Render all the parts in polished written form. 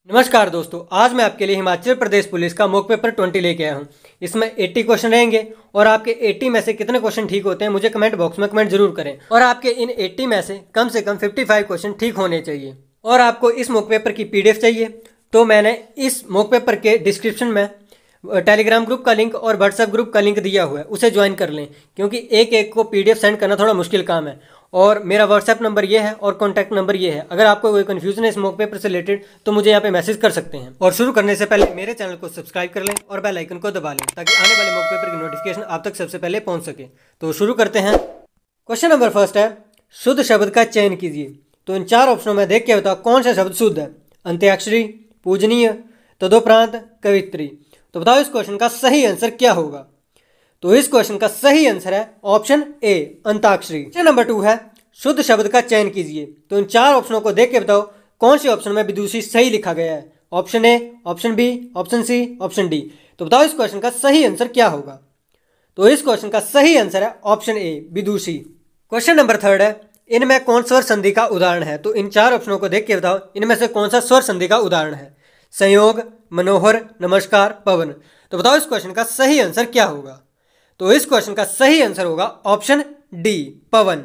नमस्कार दोस्तों, आज मैं आपके लिए हिमाचल प्रदेश पुलिस का मॉक पेपर 20 लेके आया हूँ। इसमें 80 क्वेश्चन रहेंगे और आपके 80 में से कितने क्वेश्चन ठीक होते हैं मुझे कमेंट बॉक्स में कमेंट जरूर करें। और आपके इन 80 में से कम 55 क्वेश्चन ठीक होने चाहिए। और आपको इस मॉक पेपर की PDF चाहिए तो मैंने इस मॉक पेपर के डिस्क्रिप्शन में टेलीग्राम ग्रुप का लिंक और व्हाट्सएप ग्रुप का लिंक दिया हुआ है, उसे ज्वाइन कर लें क्योंकि एक एक को PDF सेंड करना थोड़ा मुश्किल काम है। और मेरा व्हाट्सएप नंबर ये है और कॉन्टैक्ट नंबर ये है। अगर आपको कोई कन्फ्यूजन है इस मॉक पेपर से रिलेटेड तो मुझे यहाँ पे मैसेज कर सकते हैं। और शुरू करने से पहले मेरे चैनल को सब्सक्राइब कर लें और बेल आइकन को दबा लें ताकि आने वाले मॉक पेपर की नोटिफिकेशन आप तक सबसे पहले पहुँच सके। तो शुरू करते हैं। क्वेश्चन नंबर फर्स्ट है, शुद्ध शब्द का चयन कीजिए। तो इन 4 ऑप्शनों में देख के बताओ कौन सा शब्द शुद्ध है। अंत्याक्षरी, पूजनीय, तदोपरांत, कवित्री। तो बताओ इस क्वेश्चन का सही आंसर क्या होगा। तो इस क्वेश्चन का सही आंसर है ऑप्शन ए, अंताक्षरी। क्वेश्चन नंबर 2 है, शुद्ध शब्द का चयन कीजिए। तो इन 4 ऑप्शनों को देख के बताओ कौन से ऑप्शन में विदुषी सही लिखा गया है। Option A, option B, option C, option D. तो बताओ इस क्वेश्चन का सही आंसर क्या होगा। तो इस क्वेश्चन का सही आंसर है ऑप्शन ए, विदुषी। क्वेश्चन नंबर 3 है, इनमें कौन स्वर संधि का उदाहरण है। तो इन 4 ऑप्शनों को देख के बताओ इनमें से कौन सा स्वर संधि का उदाहरण है। संयोग, मनोहर, नमस्कार, पवन। तो बताओ इस क्वेश्चन का सही आंसर क्या होगा। तो इस क्वेश्चन का सही आंसर होगा ऑप्शन डी, पवन।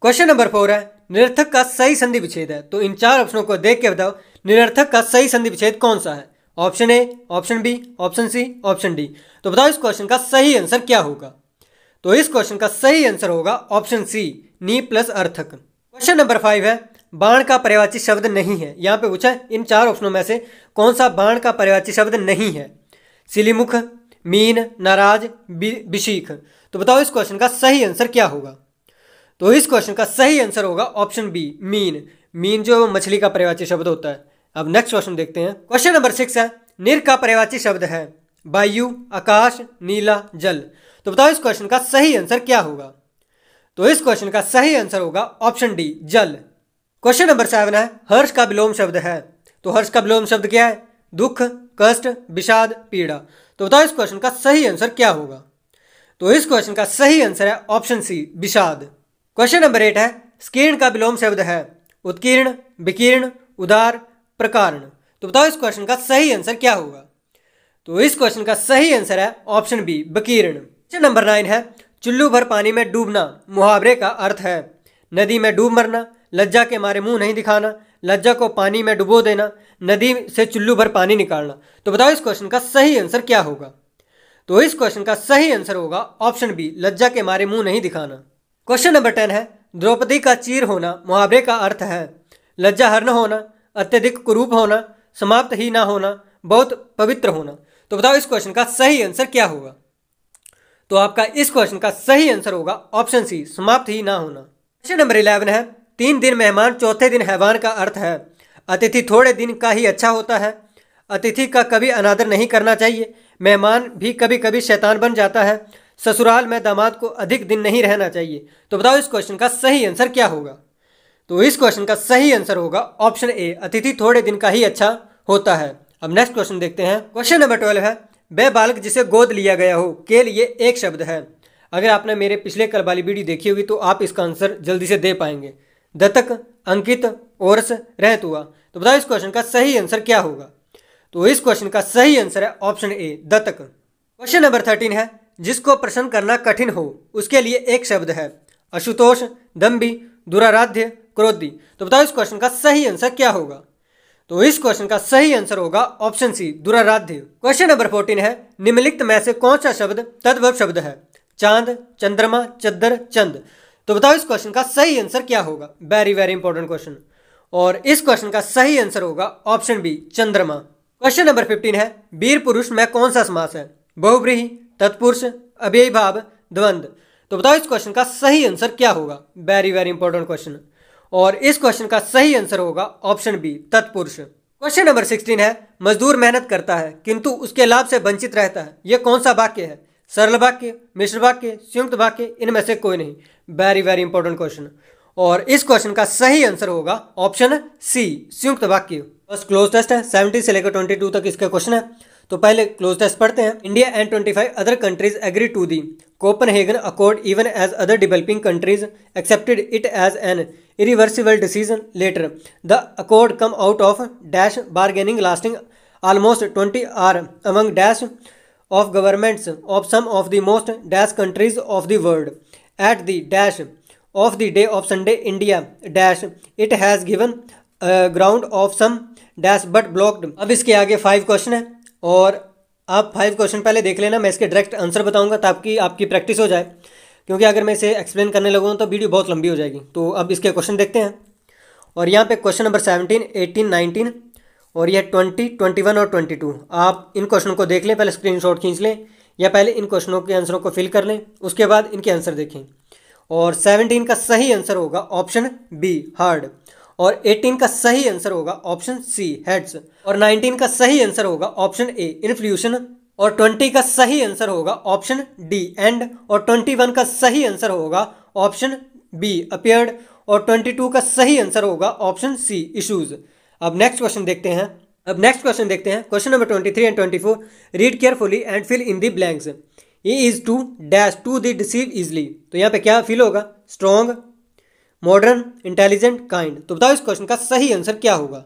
क्वेश्चन नंबर 4 है, निरर्थक का सही संधि विच्छेद है। तो इन 4 ऑप्शनों को देख के बताओ निरर्थक का सही संधि विच्छेद कौन सा है। Option A, option B, option C, option D. तो बताओ इस क्वेश्चन का सही आंसर क्या होगा। तो इस क्वेश्चन का सही आंसर होगा ऑप्शन सी, नी प्लस अर्थक। क्वेश्चन नंबर 5 है, बाण का पर्यायवाची शब्द नहीं है। यहाँ पे पूछा है इन 4 ऑप्शनों में से कौन सा बाण का पर्यायवाची शब्द नहीं है। सिलीमुख, मीन, नाराज, बिशीख। तो बताओ इस क्वेश्चन का सही आंसर क्या होगा। तो इस क्वेश्चन का सही आंसर होगा ऑप्शन बी, मीन। मीन जो मछली का पर्यायवाची शब्द होता है। अब नेक्स्ट क्वेश्चन देखते हैं। क्वेश्चन नंबर 6 है, निर का पर्यायवाची शब्द है वायु, आकाश, नीला, जल। तो बताओ इस क्वेश्चन का सही आंसर क्या होगा। तो इस क्वेश्चन का सही आंसर होगा ऑप्शन डी, जल। क्वेश्चन नंबर 7 है, हर्ष का विलोम शब्द है। तो हर्ष का विलोम शब्द क्या है। दुख, कष्ट, विषाद, पीड़ा। तो बताओ इस क्वेश्चन का सही आंसर क्या होगा। तो इस क्वेश्चन का सही आंसर है ऑप्शन सी, विषाद। क्वेश्चन नंबर 8 है, स्कीर्ण का विलोम शब्द है उत्कीर्ण, विकीर्ण, उदार, प्रकारण। तो बताओ इस क्वेश्चन का सही आंसर क्या होगा। तो इस क्वेश्चन का सही आंसर है ऑप्शन बी, विकीर्ण। क्वेश्चन नंबर 9 है, चुल्लू भर पानी में डूबना मुहावरे का अर्थ है नदी में डूब मरना, लज्जा के मारे मुंह नहीं दिखाना, लज्जा को पानी में डुबो देना, नदी से चुल्लू भर पानी निकालना। तो बताओ इस क्वेश्चन का सही आंसर क्या होगा। तो इस क्वेश्चन का सही आंसर होगा ऑप्शन बी, लज्जा के मारे मुंह नहीं दिखाना। क्वेश्चन नंबर 10 है, द्रौपदी का चीर होना मुहावरे का अर्थ है लज्जा हर न होना, अत्यधिक कुरूप होना, समाप्त ही ना होना, बहुत पवित्र होना। तो बताओ इस क्वेश्चन का सही आंसर क्या होगा। तो आपका इस क्वेश्चन का सही आंसर होगा ऑप्शन सी, समाप्त ही ना होना। क्वेश्चन नंबर 11 है, 3 दिन मेहमान चौथे दिन हैवान का अर्थ है अतिथि थोड़े दिन का ही अच्छा होता है, अतिथि का कभी अनादर नहीं करना चाहिए, मेहमान भी कभी कभी शैतान बन जाता है, ससुराल में दामाद को अधिक दिन नहीं रहना चाहिए। तो बताओ इस क्वेश्चन का सही आंसर क्या होगा। तो इस क्वेश्चन का सही आंसर होगा ऑप्शन ए, अतिथि थोड़े दिन का ही अच्छा होता है। अब नेक्स्ट क्वेश्चन देखते हैं। क्वेश्चन नंबर 12 है, वह बालक जिसे गोद लिया गया हो के लिए एक शब्द है। अगर आपने मेरे पिछले कल वाली वीडियो देखी होगी तो आप इसका आंसर जल्दी से दे पाएंगे। दत्तक, अंकित, ओरस, रहत हुआ। तो बताओ इस क्वेश्चन का सही आंसर क्या होगा। तो इस क्वेश्चन का सही आंसर है ऑप्शन ए, दत्तक। क्वेश्चन नंबर 13 है, जिसको प्रश्न करना कठिन हो उसके लिए एक शब्द है अशुतोष, दम्भी, दुराराध्य, क्रोधी। तो बताओ इस क्वेश्चन का सही आंसर क्या होगा। तो इस क्वेश्चन का सही आंसर होगा ऑप्शन सी, दुराराध्य। क्वेश्चन नंबर 14 है, निम्नलिखित में से कौन सा शब्द तद्भव शब्द है चांद, चंद्रमा, चद्दर, चंद। तो बताओ इस क्वेश्चन का सही आंसर क्या होगा। Very very important question. और इस क्वेश्चन का सही आंसर होगा ऑप्शन बी, चंद्रमा। क्वेश्चन नंबर 15 है, वीर पुरुष में कौन सा समास है बहुब्रीहि, तत्पुरुष, अव्ययी भाव, द्वंद्व। तो बताओ इस क्वेश्चन का सही आंसर क्या होगा। Very very important question. और इस क्वेश्चन का सही आंसर होगा ऑप्शन बी, तत्पुरुष। क्वेश्चन नंबर 16 है, मजदूर मेहनत करता है किंतु उसके लाभ से वंचित रहता है। यह कौन सा वाक्य है। सरल वाक्य, मिश्र वाक्य, संयुक्त वाक्य, इनमें से कोई नहीं। Very very important question. और इस क्वेश्चन का सही आंसर होगा ऑप्शन सी, संयुक्त वाक्य। बस क्लोज टेस्ट है, 70 से लेकर 22 तक इसका क्वेश्चन है। तो पहले क्लोज टेस्ट पढ़ते हैं। India and 25 other countries agree to the Copenhagen accord even as other developing countries accepted it as an irreversible decision later. The accord come out of dash bargaining lasting almost 20 hours among dash of governments of some of the most dash countries of the world. At the dash of the day of Sunday, India dash it has given ground of some dash but blocked. अब इसके आगे 5 question है और आप 5 question पहले देख लेना, मैं इसके डायरेक्ट आंसर बताऊंगा ताकि आपकी प्रैक्टिस हो जाए, क्योंकि अगर मैं इसे एक्सप्लेन करने लगूँ तो वीडियो बहुत लंबी हो जाएगी। तो अब इसके क्वेश्चन देखते हैं। और यहाँ पे क्वेश्चन नंबर 17, 18, 19 और यह 20, 21 और 22। आप इन क्वेश्चनों को देख लें, पहले स्क्रीनशॉट खींच लें या पहले इन क्वेश्चनों के आंसरों को फिल कर लें, उसके बाद इनके आंसर देखें। और 17 का सही आंसर होगा ऑप्शन बी हार्ड, और 18 का सही आंसर होगा ऑप्शन सी हेड्स, और 19 का सही आंसर होगा ऑप्शन ए इन्फ्ल्यूशन, और 20 का सही आंसर होगा ऑप्शन डी एंड, और 21 का सही आंसर होगा ऑप्शन बी अपीयर्ड, और 22 का सही आंसर होगा ऑप्शन सी इश्यूज। अब नेक्स्ट क्वेश्चन देखते हैं। Question number 23 and 24। Read carefully and fill in the blanks. He is too dash to the deceive easily. तो यहाँ पे क्या फिल होगा? Strong, modern, intelligent, kind. तो बताओ इस क्वेश्चन का सही आंसर क्या होगा?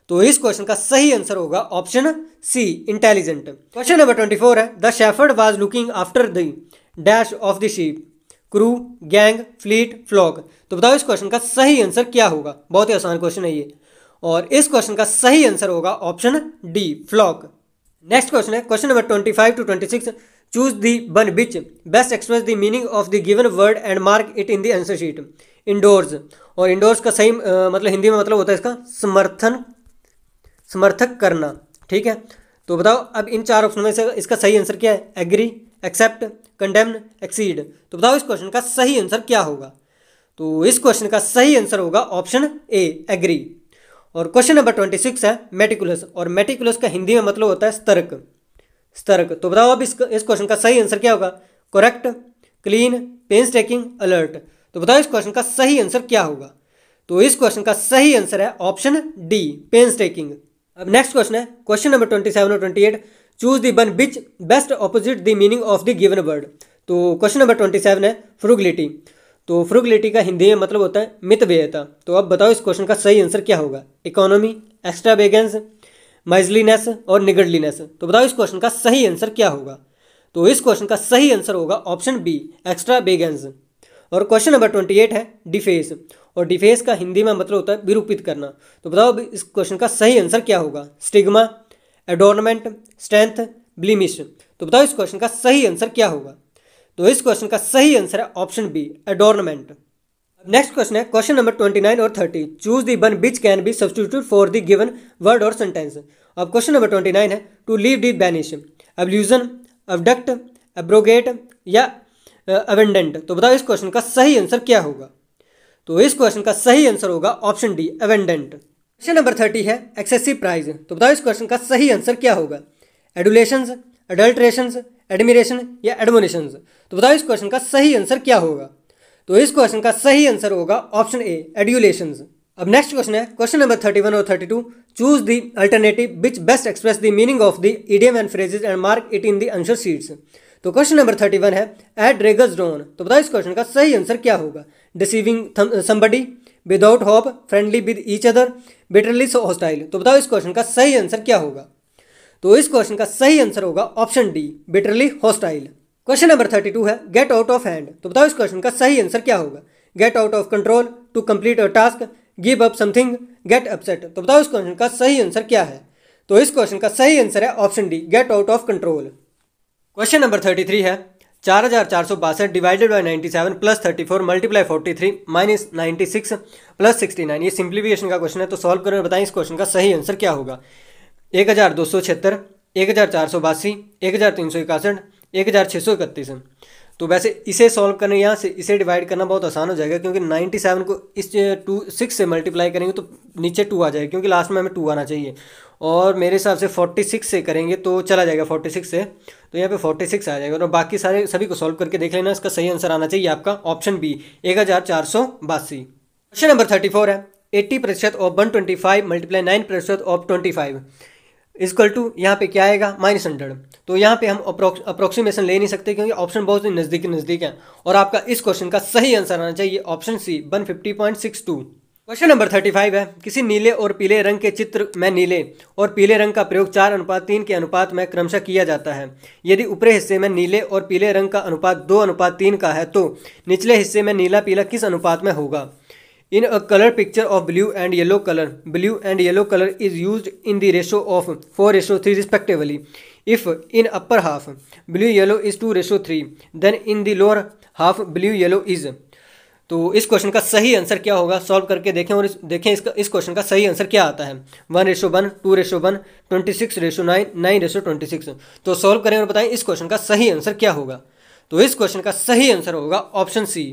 तो इस क्वेश्चन का सही आंसर होगा option C intelligent. Question number 24 है। The shepherd was looking after the dash of the sheep, crew, gang, fleet, flock. तो बताओ इस क्वेश्चन का सही आंसर क्या होगा? बहुत ही आसान क्वेश्चन है ये, और इस क्वेश्चन का सही आंसर होगा option D flock. Next question है question number 25 to 26। Choose the one which best express the meaning of the given word and mark it in the answer sheet. Endorse, और endorse का सही मतलब हिंदी में मतलब होता है इसका समर्थक करना, ठीक है। तो बताओ अब इन 4 ऑप्शन में से इसका सही आंसर क्या है? Agree, accept, condemn, exceed. तो बताओ इस क्वेश्चन का सही आंसर क्या होगा? तो इस क्वेश्चन का सही आंसर होगा ऑप्शन ए एग्री। और क्वेश्चन नंबर 26 है मेटिकुलस, और मेटिकुलस का हिंदी में मतलब होता है सतर्क। तो बताओ अब इस क्वेश्चन का सही आंसर क्या होगा? Correct, clean, painstaking, alert. तो बताओ इस क्वेश्चन का सही आंसर क्या होगा? तो इस क्वेश्चन का सही आंसर है ऑप्शन डी पेंस टेकिंग। अब नेक्स्ट क्वेश्चन है क्वेश्चन नंबर 27 और 28। Choose the one which best opposite the meaning of the given word. तो क्वेश्चन नंबर 27 है फ्रुगलिटी। तो फ्रुगलिटी का हिंदी में मतलब होता है मितव्ययता। तो अब बताओ इस क्वेश्चन का सही आंसर क्या होगा? इकोनॉमी, एक्स्ट्रावेगेंस, माइजलीनेस और निगर्डलीनेस। तो बताओ इस क्वेश्चन का सही आंसर क्या होगा? तो इस क्वेश्चन का सही आंसर होगा ऑप्शन बी एक्स्ट्रावेगेंस। और क्वेश्चन नंबर 28 है डिफेस, और डिफेस का हिंदी में मतलब होता है विरूपित करना। तो बताओ इस क्वेश्चन का सही आंसर क्या होगा? Stigma, adornment, strength, blemish. तो बताओ इस क्वेश्चन का सही आंसर क्या होगा? तो इस क्वेश्चन का सही आंसर है option B adornment. Next question है क्वेश्चन नंबर 29 और 30। Choose the one which can be substitute for the given word और सेंटेंस। अब क्वेश्चन नंबर 29 है to leave the banish, ablution, abduct, abrogate या अवेंडेंट। तो बताओ इस क्वेश्चन का सही आंसर क्या होगा? तो इस क्वेश्चन का सही आंसर होगा ऑप्शन डी अवेंडेंट। क्वेश्चन नंबर 30 है एक्सेसिव प्राइज। तो बताओ इस क्वेश्चन का सही आंसर क्या होगा? एडुलेशंस, अडल्ट्रेशंस, एडमिरेशन या एडमोनिशंस। तो बताओ इस क्वेश्चन का सही आंसर क्या होगा? तो इस क्वेश्चन का सही आंसर होगा ऑप्शन ए एड्यूलेशंस। अब नेक्स्ट क्वेश्चन है क्वेश्चन नंबर 31 और 32। Choose the alternative which best express the meaning of the idiom and phrases and mark it in the answer sheets. तो क्वेश्चन नंबर 31 है eight dragons don. तो बताओ इस question का सही आंसर क्या होगा? Deceiving somebody, without hope, friendly with each other, bitterly so hostile. तो बताओ इस क्वेश्चन का सही आंसर क्या होगा? तो इस क्वेश्चन का सही आंसर होगा option D bitterly hostile. Question number 32 है गेट आउट ऑफ हैंड। तो बताओ इस क्वेश्चन का सही आंसर क्या होगा? Get out of control, to complete a task, give up something, get upset. तो बताओ इस क्वेश्चन का सही आंसर क्या है? तो इस क्वेश्चन का सही आंसर है option D gate out of control. Question number 33 है 4462 divided by 97 plus 34 multiply 43 minus 96 plus 69। ये सिंप्लीफिकेशन का क्वेश्चन है, तो सॉल्व करें और बताएं इस क्वेश्चन का सही आंसर क्या होगा? 1276, 1482, 1361, 1631। तो वैसे इसे सॉल्व करने यहाँ से इसे डिवाइड करना बहुत आसान हो जाएगा, क्योंकि 97 को इस 6 से मल्टीप्लाई करेंगे तो नीचे 2 आ जाएगा, क्योंकि लास्ट में हमें 2 आना चाहिए। और मेरे हिसाब से 46 से करेंगे तो चला जाएगा 46 से, तो यहाँ पे 46 आ जाएगा। और बाकी सभी को सॉल्व करके देख लेना, इसका सही आंसर आना चाहिए आपका ऑप्शन बी 1482। क्वेश्चन नंबर 34 है 80% of 125 multiply 9% of 25। Equal to यहाँ पे क्या आएगा -100। तो यहाँ पे हम अप्रोक्सीमेशन ले नहीं सकते क्योंकि ऑप्शन बहुत ही नज़दीक है और आपका इस क्वेश्चन का सही आंसर आना चाहिए ऑप्शन सी 150.62। क्वेश्चन नंबर 35 है, किसी नीले और पीले रंग के चित्र में नीले और पीले रंग का प्रयोग 4:3 के अनुपात में क्रमशः किया जाता है। यदि ऊपरी हिस्से में नीले और पीले रंग का अनुपात 2:3 का है तो निचले हिस्से में नीला पीला किस अनुपात में होगा। In a color picture of blue and yellow color is used in the ratio of 4:3 respectively. If in upper half blue yellow is 2:3, then in the lower half blue yellow is। तो इस question का सही answer क्या होगा, solve करके देखें और देखें इस क्वेश्चन का सही आंसर क्या आता है। 1:1, 2:1, 26:9, 9:26। तो सॉल्व करें और बताएं इस क्वेश्चन का सही आंसर क्या होगा। तो इस क्वेश्चन का सही आंसर होगा ऑप्शन सी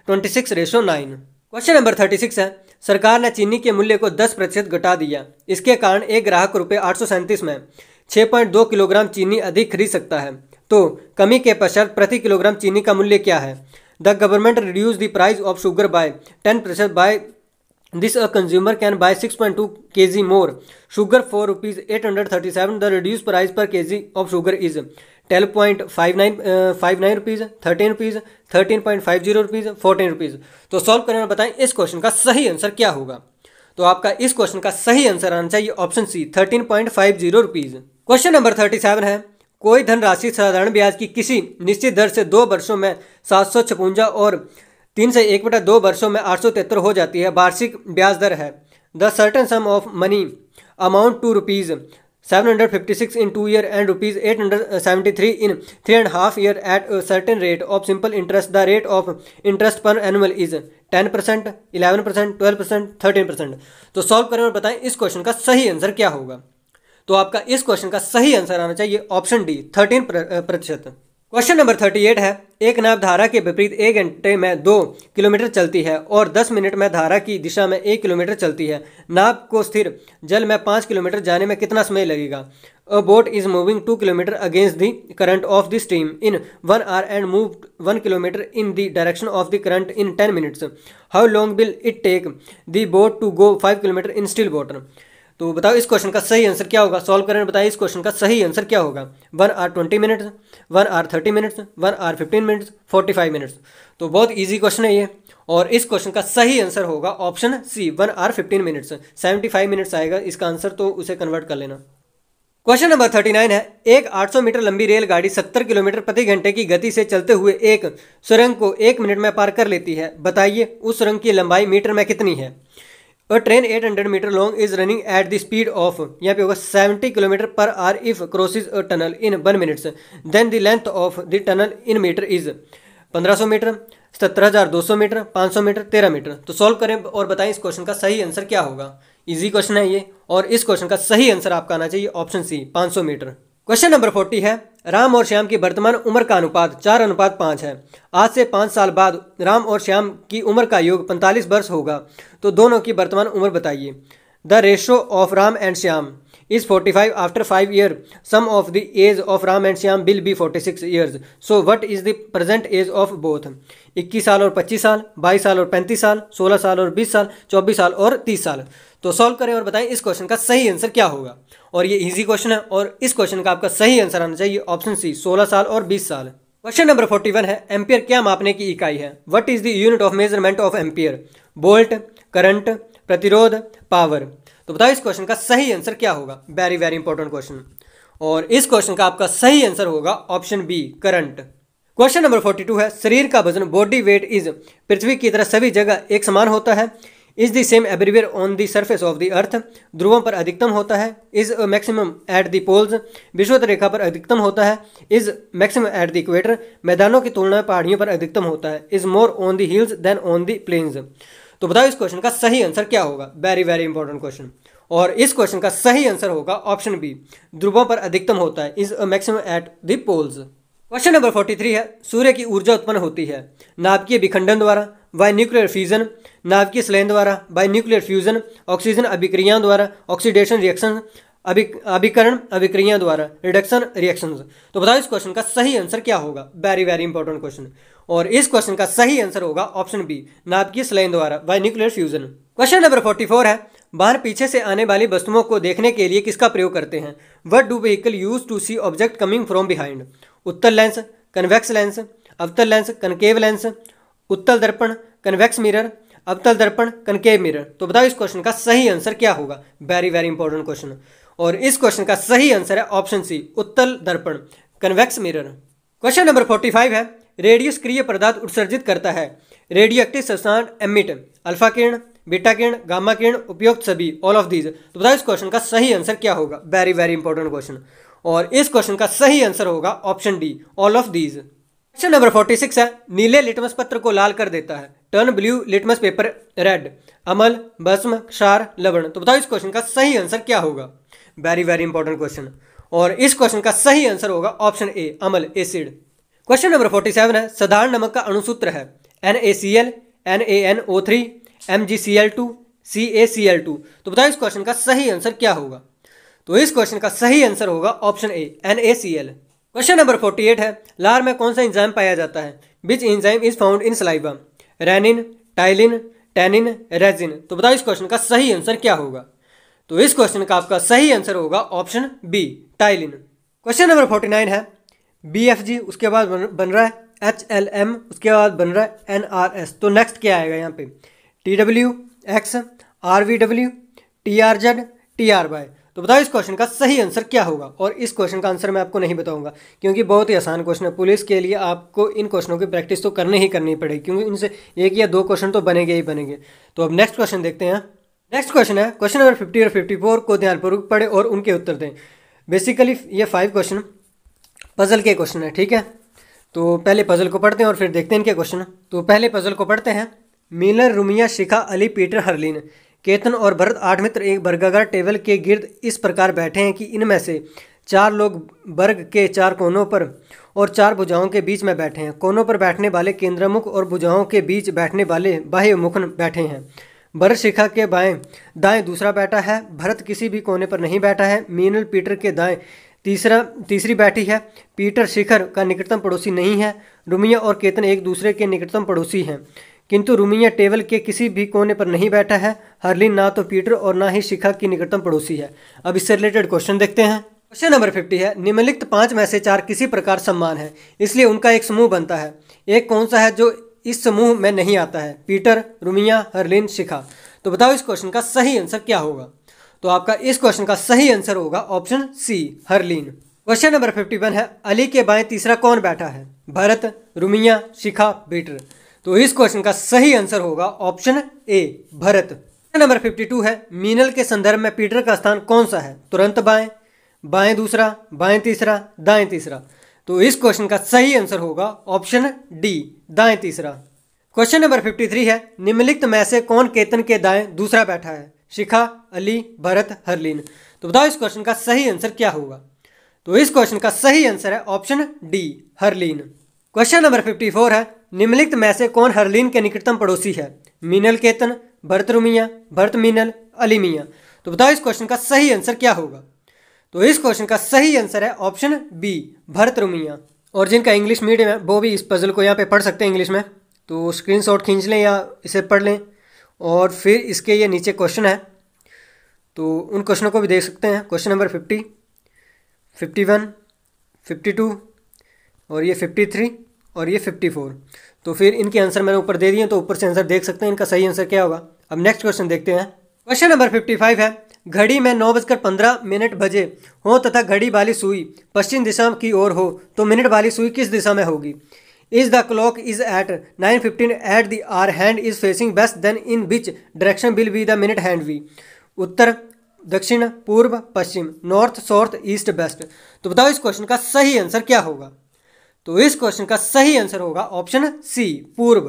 26:9। क्वेश्चन नंबर 36 है, सरकार ने चीनी के मूल्य को 10% घटा दिया। इसके कारण एक ग्राहक रुपये 837 में 6.2 किलोग्राम चीनी अधिक खरीद सकता है। तो कमी के पश्चात प्रति किलोग्राम चीनी का मूल्य क्या है। The government reduce the price of sugar by 10%। By this a consumer can buy 6.2 kg more sugar for ₹837। The reduce price per kg of sugar is 12.59 rupees, 13 rupees, 13.50 rupees, 14 rupees. तो solve करने में बताएं इस question का सही answer क्या होगा। तो आपका इस क्वेश्चन का सही आंसर आना चाहिए option C 13.50 rupees. Question number 37 है, कोई धनराशि साधारण ब्याज की किसी निश्चित दर से 2 वर्षों में 756 और 3 से 1/2 वर्षों में 873 हो जाती है। वार्षिक ब्याज दर है। The certain sum of money amount to ₹756 in 2 years and ₹873 in 3.5 years at a certain rate of simple interest. The rate of interest per annum is 10%, 11%, 12%, 13%। तो सॉल्व करें और बताएं इस क्वेश्चन का सही आंसर क्या होगा। तो आपका इस क्वेश्चन का सही आंसर आना चाहिए ऑप्शन डी 13%। क्वेश्चन नंबर 38 है, एक नाव धारा के विपरीत 1 घंटे में 2 किलोमीटर चलती है और 10 मिनट में धारा की दिशा में 1 किलोमीटर चलती है। नाव को स्थिर जल में 5 किलोमीटर जाने में कितना समय लगेगा। अ boat is moving 2 kilometre against the current of the stream in 1 hour and moved 1 kilometer in the direction of the current in 10 minutes. How long will it take the boat to go 5 kilometer in still water? तो बताओ इस question का सही answer क्या होगा। Solve करें बताइए इस क्वेश्चन का सही आंसर क्या होगा। 1 hour 20 minutes, 1 hour 30 minutes, 1 hour 15 minutes, 45 minutes। तो बहुत इजी क्वेश्चन है ये और इस क्वेश्चन का सही आंसर होगा option C 1 hour 15 minutes। 75 minutes आएगा इसका आंसर, तो उसे कन्वर्ट कर लेना। क्वेश्चन नंबर 39 है, एक 800 मीटर लंबी रेलगाड़ी 70 किलोमीटर प्रति घंटे की गति से चलते हुए एक सुरंग को 1 मिनट में पार कर लेती है। बताइए उस सुरंग की लंबाई मीटर में कितनी है। A train 800 meter long is running at the speed of यहाँ पे होगा 70 kilometre per hour if crosses a tunnel in 1 minute. Then the length of the tunnel in meter is 1500 meter, 17,200 meter, 500 meter, 13 meter. तो solve करें और बताएं इस question का सही आंसर क्या होगा। इजी क्वेश्चन है ये और इस क्वेश्चन का सही आंसर आपका आना चाहिए option C 500 meter. Question number 40 है, राम और श्याम की वर्तमान उम्र का अनुपात 4:5 है। आज से 5 साल बाद राम और श्याम की उम्र का योग 45 वर्ष होगा। तो दोनों की वर्तमान उम्र बताइए। The ratio of Ram and Shyam is 45 after 5 years. Sum of the age of Ram and Shyam will be 46 years. So what is the present age of both. 21 साल और 25 साल, 22 साल और 35 साल, 16 साल और 20 साल, 24 साल और 30 साल। तो सॉल्व करें और बताएं इस क्वेश्चन का सही आंसर क्या होगा। और ये इजी क्वेश्चन है और इस क्वेश्चन का आपका सही आंसर आना चाहिए ऑप्शन सी 16 साल और 20 साल। क्वेश्चन नंबर 41 है, एम्पियर क्या मापने की इकाई है। What is the unit of measurement of ampere. Volt, current, प्रतिरोध, पावर। तो बताओ इस क्वेश्चन का सही आंसर क्या होगा। वेरी वेरी इंपॉर्टेंट क्वेश्चन और इस क्वेश्चन का आपका सही आंसर होगा option B current. Question number 42 है, शरीर का वजन बॉडी वेट इज पृथ्वी की तरह सभी जगह एक समान होता है। Is the same everywhere on the surface of the earth. ध्रुवों पर अधिकतम होता है। Is maximum at the poles. विषुवत रेखा पर अधिकतम होता है। Is maximum at the equator. मैदानों की तुलना में पहाड़ियों पर अधिकतम होता है। Is more on the hills than on the plains. तो बताओ इस क्वेश्चन का सही आंसर क्या होगा। वेरी वेरी इंपॉर्टेंट क्वेश्चन और इस क्वेश्चन का सही आंसर होगा ऑप्शन बी ध्रुवों पर अधिकतम होता है। Is maximum at the poles. Question number 43 है, सूर्य की ऊर्जा उत्पन्न होती है नाभिकीय विखंडन द्वारा, बाय न्यूक्लियर फ्यूजन, नाभिकीय संलयन द्वारा, बाय न्यूक्लियर फ्यूजन, ऑक्सीजन अभिक्रियाओं द्वारा, ऑक्सीडेशन रिएक्शन, अभिकरण अभिक्रिया द्वारा, रिडक्शन रिएक्शंस। तो बताओ इस क्वेश्चन का सही आंसर क्या होगा। वेरी वेरी इंपॉर्टेंट क्वेश्चन और इस क्वेश्चन का सही आंसर होगा ऑप्शन बी नाभिकीय संलयन द्वारा, bye nuclear fusion. Question number 44 है, वाहन पीछे से आने वाली वस्तुओं को देखने के लिए किसका प्रयोग करते हैं? What do vehicle use to see object coming from behind? उत्तल लेंस, कन्वेक्स लेंस, अवतल लेंस, कनकेव लेंस, उत्तल दर्पण, कन्वेक्स मिरर, अवतल दर्पण, कनकेव मिरर। तो बताओ इस क्वेश्चन का सही आंसर क्या होगा? Very very important question. और इस क्वेश्चन का सही आंसर है ऑप्शन सी, उत्तल दर्पण, कन्वेक्स मिरर। क्वेश्चन नंबर 45 है, रेडियस क्रिय पदार्थ उत्सर्जित करता है? Radioactive substance emit, alpha किरण, बीटा किरण, गामा किरण, उपयुक्त सभी, ऑल ऑफ दीज। तो बताओ इस क्वेश्चन का सही आंसर क्या होगा? Very very important question. और इस क्वेश्चन का सही आंसर होगा option D, all of these. Question number 46 है, नीले लिटमस पत्र को लाल कर देता है? Turn blue litmus paper red, अमल, भस्म, क्षार, लवण। तो बताओ इस क्वेश्चन का सही आंसर क्या होगा? Very very important question. और इस क्वेश्चन का सही आंसर होगा ऑप्शन ए, अमल, एसिड। क्वेश्चन नंबर 47 है, साधारण नमक का अणुसूत्र है? NaCl, NaNO3, MgCl2, CaCl2। तो बताओ इस क्वेश्चन का सही आंसर क्या होगा? तो इस क्वेश्चन का सही आंसर होगा ऑप्शन ए, NaCl। क्वेश्चन नंबर 48 है, लार में कौन सा एंजाइम पाया जाता है? Which enzyme is found in saliva? Rennin, ptyalin, tannin, resin. तो बताओ इस क्वेश्चन का सही आंसर क्या होगा? तो इस क्वेश्चन का आपका सही आंसर होगा option B, ptyalin. Question number 49 है, BFG, उसके बाद बन रहा है HLM, उसके बाद बन रहा है NRS। तो नेक्स्ट क्या आएगा यहाँ पे? TWX, RVW, TRZ, TRY। तो बताओ इस क्वेश्चन का सही आंसर क्या होगा? और इस क्वेश्चन का आंसर मैं आपको नहीं बताऊंगा क्योंकि बहुत ही आसान क्वेश्चन है। पुलिस के लिए आपको इन क्वेश्चनों की प्रैक्टिस तो करनी ही करनी पड़ेगी क्योंकि इनसे एक या दो क्वेश्चन तो बनेंगे ही बनेंगे। तो अब नेक्स्ट क्वेश्चन देखते हैं। नेक्स्ट क्वेश्चन है, क्वेश्चन नंबर 50 और 54 को ध्यानपूर्वक पढ़े और उनके उत्तर दें। बेसिकली ये 5 क्वेश्चन पजल के क्वेश्चन है, ठीक है। तो पहले पजल को पढ़ते हैं और फिर देखते हैं इनके क्वेश्चन। तो पहले पजल को पढ़ते हैं। मिलर, रुमिया, शिखा, अली, पीटर, हरलीन, केतन और भरत 8 मित्र एक वर्गाकार टेबल के गिर्द इस प्रकार बैठे हैं कि इनमें से 4 लोग वर्ग के 4 कोनों पर और 4 भुजाओं के बीच में बैठे हैं। कोनों पर बैठने वाले केंद्रमुख और भुजाओं के बीच बैठने वाले बाह्यमुख बैठे हैं। भरत शिखा के दाएं दूसरा बैठा है। भरत किसी भी कोने पर नहीं बैठा है। मीनल पीटर के दाएं तीसरी बैठी है। पीटर शिखर का निकटतम पड़ोसी नहीं है। रुमिया और केतन एक दूसरे के निकटतम पड़ोसी हैं, किंतु रुमिया टेबल के किसी भी कोने पर नहीं बैठा है। हरलीन ना तो पीटर और ना ही शिखा की निकटतम पड़ोसी है। अब इससे रिलेटेड क्वेश्चन देखते हैं। क्वेश्चन नंबर 50 है, निम्नलिखित 5 में से 4 किसी प्रकार समान है, इसलिए उनका एक समूह बनता है। एक कौन सा है जो इस समूह में नहीं आता है? पीटर, रुमिया, हरलीन, शिखा। तो बताओ इस क्वेश्चन का सही आंसर क्या होगा? तो आपका इस क्वेश्चन का सही आंसर होगा option C, Harleen. Question number 51 है, अली के बाएं तीसरा कौन बैठा है? भरत, रुमिया, शिखा, पीटर। तो इस क्वेश्चन का सही आंसर होगा option A, Bharat. Question number 52 है, मीनल के संदर्भ में पीटर का स्थान कौन सा है? तुरंत बाएं, बाएं दूसरा, बाएं तीसरा, दाएं तीसरा। तो इस क्वेश्चन का सही आंसर होगा ऑप्शन डी, दाएं तीसरा। क्वेश्चन नंबर 53 है, निम्नलिखित में से कौन केतन के दाएं दूसरा बैठा है? शिखा, अली, भरत, हरलीन। तो बताओ इस क्वेश्चन का सही आंसर क्या होगा? तो इस क्वेश्चन का सही आंसर है option D, Harleen. Question number 54 है, निम्नलिखित में से कौन हरलीन के निकटतम पड़ोसी है? मीनल केतन, भरत रुमिया, भरत मीनल, अली मियाँ। तो बताओ इस क्वेश्चन का सही आंसर क्या होगा? तो इस क्वेश्चन का सही आंसर है ऑप्शन बी, भरत रुमिया। और जिनका इंग्लिश मीडियम है वो भी इस पजल को यहाँ पे पढ़ सकते हैं इंग्लिश में, तो स्क्रीनशॉट खींच लें या इसे पढ़ लें। और फिर इसके ये नीचे क्वेश्चन है तो उन क्वेश्चनों को भी देख सकते हैं। क्वेश्चन नंबर 50, 51, 52 और ये 53 और ये 54। तो फिर इनके आंसर मैंने ऊपर दे दिए, तो ऊपर से आंसर देख सकते हैं इनका सही आंसर क्या होगा। अब नेक्स्ट क्वेश्चन देखते हैं। क्वेश्चन नंबर 55 है, घड़ी में 9:15 बजे हो तथा घड़ी वाली सुई पश्चिम दिशा की ओर हो तो मिनट वाली सुई किस दिशा में होगी? Is the clock is at 9:15 at the hour hand is facing west, then in which direction will be the minute hand be? उत्तर, दक्षिण, पूर्व, पश्चिम, नॉर्थ, साउथ, ईस्ट, वेस्ट। तो बताओ इस क्वेश्चन का सही आंसर क्या होगा? तो इस क्वेश्चन का सही आंसर होगा ऑप्शन सी, पूर्व।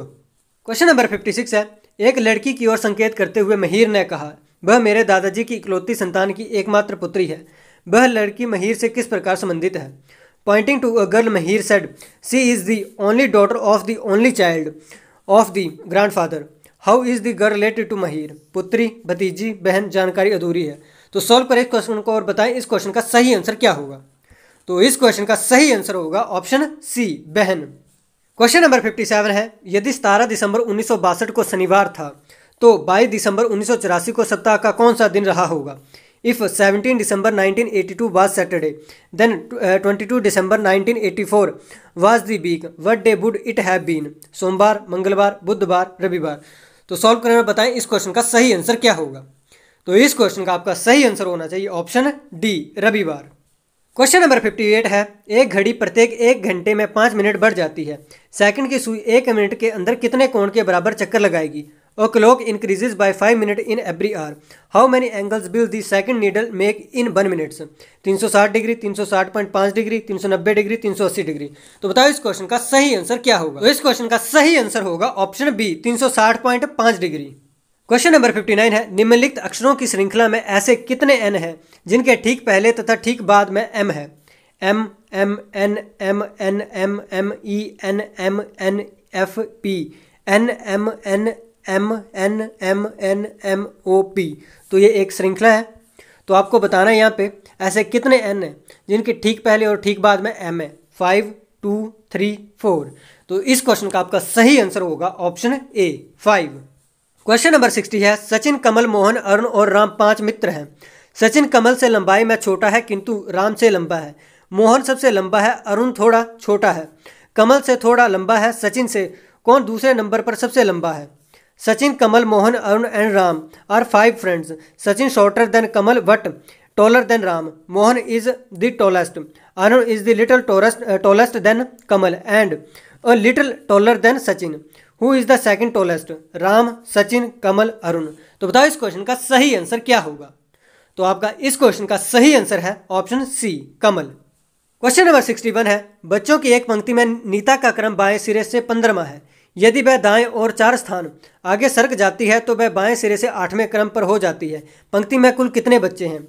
क्वेश्चन नंबर 56 है, एक लड़की की ओर संकेत करते हुए महीर ने कहा, वह मेरे दादाजी की इकलौती संतान की एकमात्र पुत्री है। वह लड़की महीर से किस प्रकार संबंधित है? Pointing to a girl, Mahir said, she is the only daughter of the only child of the grandfather. How is the girl related to Mahir? पुत्री, भतीजी, बहन, जानकारी अधूरी है। तो सॉल्व करें इस क्वेश्चन को और बताएं इस क्वेश्चन का सही आंसर क्या होगा। तो इस क्वेश्चन का सही आंसर होगा ऑप्शन सी, बहन। क्वेश्चन नंबर 57 है, यदि 17 दिसंबर 1962 को शनिवार था तो 22 दिसंबर 1984 को सप्ताह का कौन सा दिन रहा होगा? If 17 December 1982 was Saturday, then 22 December 1984 was the week, what day would it have been? सोमवार, मंगलवार, बुधवार, रविवार। तो सॉल्व करने में बताएं इस क्वेश्चन का सही आंसर क्या होगा। तो इस क्वेश्चन का आपका सही आंसर होना चाहिए ऑप्शन डी, रविवार। क्वेश्चन नंबर 58 है, एक घड़ी प्रत्येक 1 घंटे में 5 मिनट बढ़ जाती है। सेकंड की सुई 1 मिनट के अंदर कितने कोण के बराबर चक्कर लगाएगी? A clock increases by 5 minutes in every hour. How many angles will the second needle make in 1 minute? 360 degree, 360.5 degree, 390 degree, 380 degree. तो बताओ इस क्वेश्चन का सही आंसर क्या होगा? तो इस क्वेश्चन का सही आंसर होगा option B, 360.5 degree. Question number 59 है, निम्नलिखित अक्षरों की श्रृंखला में ऐसे कितने एन हैं जिनके ठीक पहले तथा ठीक बाद में एम है? M, M, N, M, N, M, M, E, N, M, N, F, P, N, M, N, M, N, M, N, M, O, P. तो ये एक श्रृंखला है। तो आपको बताना है यहाँ पे ऐसे कितने एन हैं जिनके ठीक पहले और ठीक बाद में एम है। 5, 2, 3, 4। तो इस क्वेश्चन का आपका सही आंसर होगा ऑप्शन ए, 5। क्वेश्चन नंबर 60 है, सचिन, कमल, मोहन, अरुण और राम 5 मित्र हैं। सचिन कमल से लंबाई में छोटा है किंतु राम से लंबा है। मोहन सबसे लंबा है, अरुण थोड़ा छोटा है। कमल से थोड़ा लंबा है, सचिन से कौन दूसरे नंबर पर सबसे लंबा है? Sachin, Kamal, Mohan, Arun and Ram are 5 friends. Sachin shorter than Kamal but taller than Ram. Mohan is the tallest. Arun is the little tallest than Kamal and a little taller than Sachin. Who is the second tallest? Ram, Sachin, Kamal, Arun. तो बताओ इस question का सही answer क्या होगा? तो आपका इस क्वेश्चन का सही आंसर है ऑप्शन सी, कमल। क्वेश्चन नंबर 61 है, बच्चों की एक पंक्ति में नीता का क्रम बाएं सिरे से 15वां है। यदि वह दाएं और 4 स्थान आगे सरक जाती है तो वह बाएं सिरे से 8वें क्रम पर हो जाती है। पंक्ति में कुल कितने बच्चे हैं?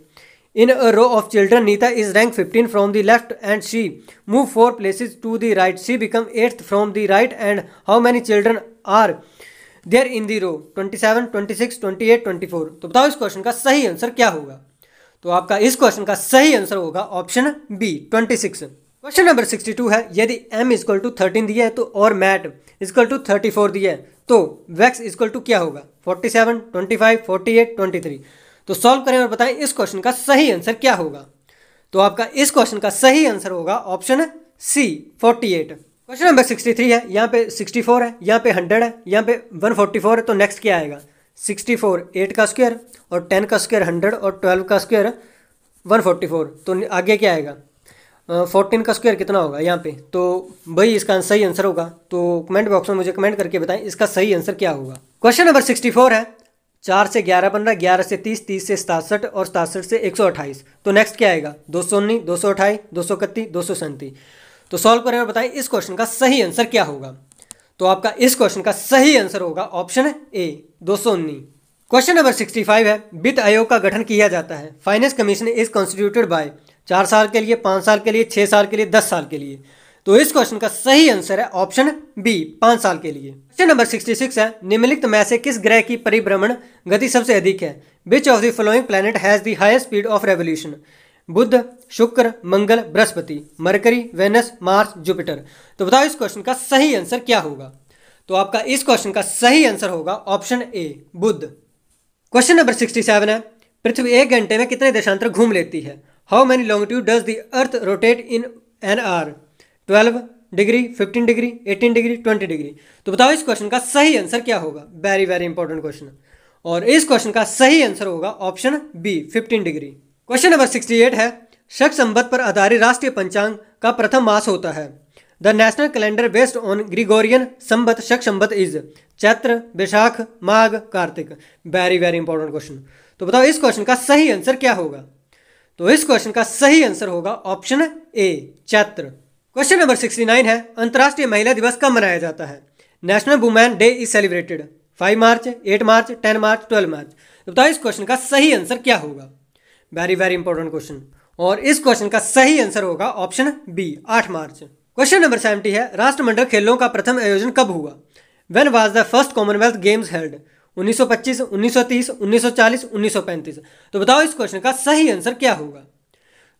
In a row of children Nita is rank 15 from the left and she move 4 places to the right. She become 8th from the right and how many children are there in the row? 27, 26, 28, 24। तो बताओ इस question का सही answer क्या होगा? तो आपका इस क्वेश्चन का सही आंसर होगा ऑप्शन बी, 26। क्वेश्चन नंबर 62 है, यदि m इक्वल टू 13 दिया है तो और मैट इक्वल टू 34 दिया है तो वैक्स इक्वल टू क्या होगा? 47, 25, 48, 23। तो सॉल्व करें और बताएं इस क्वेश्चन का सही आंसर क्या होगा? तो आपका इस क्वेश्चन का सही आंसर होगा ऑप्शन सी, 48। क्वेश्चन नंबर 63 है, यहाँ पे 64 है, यहाँ पे 100 है, यहाँ पे 144 है। तो नेक्स्ट क्या आएगा? 64 8 का स्क्वायर और 10 का स्क्वायर 100 और 12 का स्क्वायर 144। तो आगे क्या आएगा? 14 का स्क्वायर कितना होगा यहाँ पे? तो वही इसका सही आंसर होगा। तो कमेंट बॉक्स में मुझे कमेंट करके बताएं इसका सही आंसर क्या होगा। क्वेश्चन नंबर 64 है, 4 से 11 बन रहा है, 11 से 30, 30 से 67 और 67 से 128। तो नेक्स्ट क्या आएगा? 219, 228, 231, 237। तो सॉल्व करें और बताएं इस क्वेश्चन का सही आंसर क्या होगा? तो आपका इस क्वेश्चन का सही आंसर होगा ऑप्शन ए, 219। क्वेश्चन नंबर 65 है, वित्त आयोग का गठन किया जाता है। Finance commission is constituted by 4 साल के लिए, 5 साल के लिए, 6 साल के लिए, 10 साल के लिए। तो इस क्वेश्चन का सही आंसर है ऑप्शन बी, 5 साल के लिए। क्वेश्चन नंबर 66 है, निम्नलिखित में से किस ग्रह की परिभ्रमण गति सबसे अधिक है? Which of the following planet has the highest speed of revolution? बुध, शुक्र, मंगल, बृहस्पति, मरकरी, वेनस, मार्स, जुपिटर। तो बताओ इस क्वेश्चन का सही आंसर क्या होगा? तो आपका इस क्वेश्चन का सही आंसर होगा ऑप्शन ए, बुध। क्वेश्चन नंबर 67 है, पृथ्वी 1 घंटे में कितने देशांतर घूम लेती है? How many longitude does the earth rotate in an hour? 12 degree, 15 degree, 18 degree, 20 degree. तो बताओ इस क्वेश्चन का सही आंसर क्या होगा? Very very important question. और इस क्वेश्चन का सही आंसर होगा option B, 15 degree. Question number 68 है, शक संवत पर आधारित राष्ट्रीय पंचांग का प्रथम मास होता है। The national calendar based on Gregorian Samvat Shaka Samvat is Chaitra, Baisakh, Magh, Kartik. Very very important question. तो बताओ इस क्वेश्चन का सही आंसर क्या होगा? तो इस क्वेश्चन का सही आंसर होगा ऑप्शन ए, चैत्र। क्वेश्चन नंबर 69 है, अंतर्राष्ट्रीय महिला दिवस कब मनाया जाता है? National women day is celebrated 5 मार्च, 8 मार्च, 10 मार्च, 12 मार्च। तो बताओ इस क्वेश्चन का सही आंसर क्या होगा? Very very important question. और इस क्वेश्चन का सही आंसर होगा ऑप्शन बी, 8 मार्च। क्वेश्चन नंबर 70 है, राष्ट्रमंडल खेलों का प्रथम आयोजन कब हुआ? When was the first Commonwealth games held? 1925, 1930, 1940, 1935। तो बताओ इस क्वेश्चन का सही आंसर क्या होगा?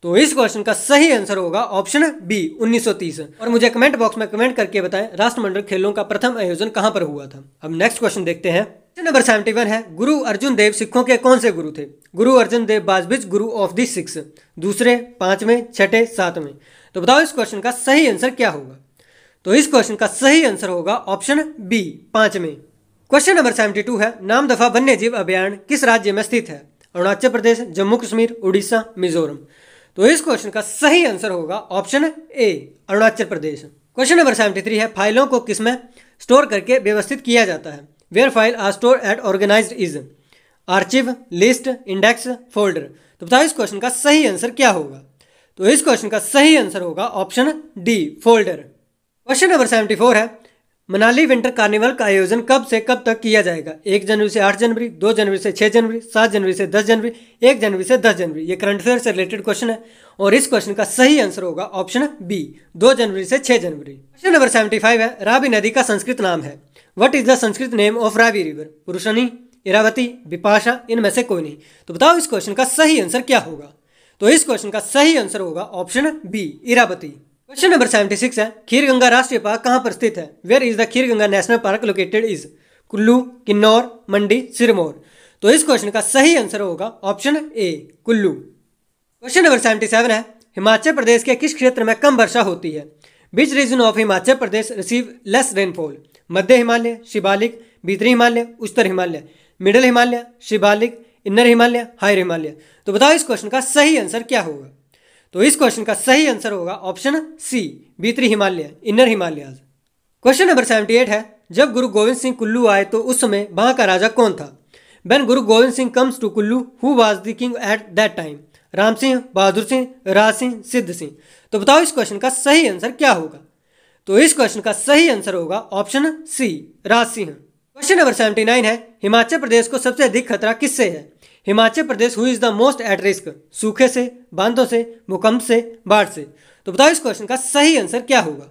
तो इस क्वेश्चन का सही आंसर होगा ऑप्शन बी, 1930। और मुझे कमेंट बॉक्स में कमेंट करके बताएं राष्ट्रमंडल खेलों का प्रथम आयोजन कहां पर हुआ था। अब नेक्स्ट क्वेश्चन देखते हैं। क्वेश्चन नंबर 71 है, गुरु अर्जुन देव सिखों के कौन से गुरु थे? गुरु अर्जुन देव was Guru of the six, दूसरे, पांचवें, छठे, सातवें। तो बताओ इस क्वेश्चन का सही आंसर क्या होगा? तो इस क्वेश्चन का सही आंसर होगा ऑप्शन बी, पांचवें। क्वेश्चन नंबर 72 है, नाम दफा वन्य जीव अभ्यारण्य किस राज्य में स्थित है? अरुणाचल प्रदेश, जम्मू कश्मीर, उड़ीसा, मिजोरम। तो इस क्वेश्चन का सही आंसर होगा ऑप्शन ए, अरुणाचल प्रदेश। क्वेश्चन नंबर 73 है, फाइलों को किसमें स्टोर करके व्यवस्थित किया जाता है? Where file are store at organized is archive, list, index, folder. तो बताओ इस क्वेश्चन का सही आंसर क्या होगा? तो इस क्वेश्चन का सही आंसर होगा option D, folder. Question number 74 है, मनाली विंटर कार्निवल का आयोजन कब से कब तक किया जाएगा? 1 जनवरी से 8 जनवरी, 2 जनवरी से 6 जनवरी, 7 जनवरी से 10 जनवरी, 1 जनवरी से 10 जनवरी। ये करंट अफेयर से रिलेटेड क्वेश्चन है और इस क्वेश्चन का सही आंसर होगा ऑप्शन बी, 2 जनवरी से 6 जनवरी। क्वेश्चन नंबर 75 है, रावी नदी का संस्कृत नाम है? What is the Sanskrit name of Ravi river? Purushni, Iravati, Vipasha, इनमें से कोई नहीं। तो बताओ इस क्वेश्चन का सही आंसर क्या होगा? तो इस क्वेश्चन का सही आंसर होगा option B, Iravati. Question number 76 है, खीरगंगा राष्ट्रीय पार्क कहाँ पर स्थित है? Where is the Kheerganga national park located is? Kullu, Kinnaur, Mandi, Sirmaur. तो इस क्वेश्चन का सही आंसर होगा option A, Kullu. Question number 77 है, हिमाचल प्रदेश के किस क्षेत्र में कम वर्षा होती है? Which region of Himachal Pradesh receive less rainfall? मध्य हिमालय, शिवालिक, भीतरी हिमालय, उत्तर Himalaya, middle Himalaya, Shivalik, inner Himalaya, higher Himalaya. तो बताओ इस क्वेश्चन का सही आंसर क्या होगा? तो इस क्वेश्चन का सही आंसर होगा ऑप्शन सी, भीतरी Himalaya, inner Himalaya. Question number 78 है, जब गुरु गोविंद सिंह कुल्लू आए तो उस समय वहां का राजा कौन था? When Guru Gobind Singh comes to Kullu, who was the king at that time? Ram Singh, Bahadur Singh, Raj Singh, Siddh Singh. तो बताओ इस क्वेश्चन का सही आंसर क्या होगा? तो इस क्वेश्चन का सही आंसर होगा ऑप्शन सी, राज सिंह। क्वेश्चन नंबर 79 है, हिमाचल प्रदेश को सबसे अधिक खतरा किससे है? Himachal Pradesh who is the most at risk? सूखे से, बांधों से, भूकंप से, बाढ़ से। तो बताओ इस क्वेश्चन का सही आंसर क्या होगा?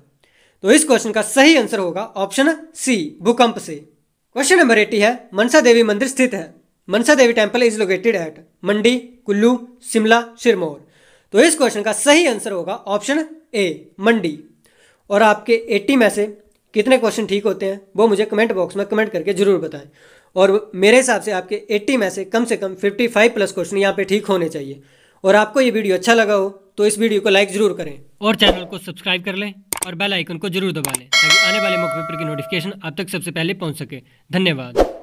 तो इस क्वेश्चन का सही आंसर होगा ऑप्शन सी, भूकंप से। क्वेश्चन नंबर 80 है, मनसा देवी मंदिर स्थित है? Mansa Devi temple is located at मंडी, कुल्लू, शिमला, सिरमौर। तो इस क्वेश्चन का सही आंसर होगा ऑप्शन ए, मंडी। और आपके 80 में से कितने क्वेश्चन ठीक होते हैं वो मुझे कमेंट बॉक्स में कमेंट करके जरूर बताएं। और मेरे हिसाब से आपके 80 में से कम 55 प्लस क्वेश्चन यहाँ पे ठीक होने चाहिए। और आपको ये वीडियो अच्छा लगा हो तो इस वीडियो को लाइक जरूर करें और चैनल को सब्सक्राइब कर लें और बेल आइकन को जरूर दबा लें ताकि आने वाले मौके पेपर की नोटिफिकेशन आप तक सबसे पहले पहुँच सके। धन्यवाद।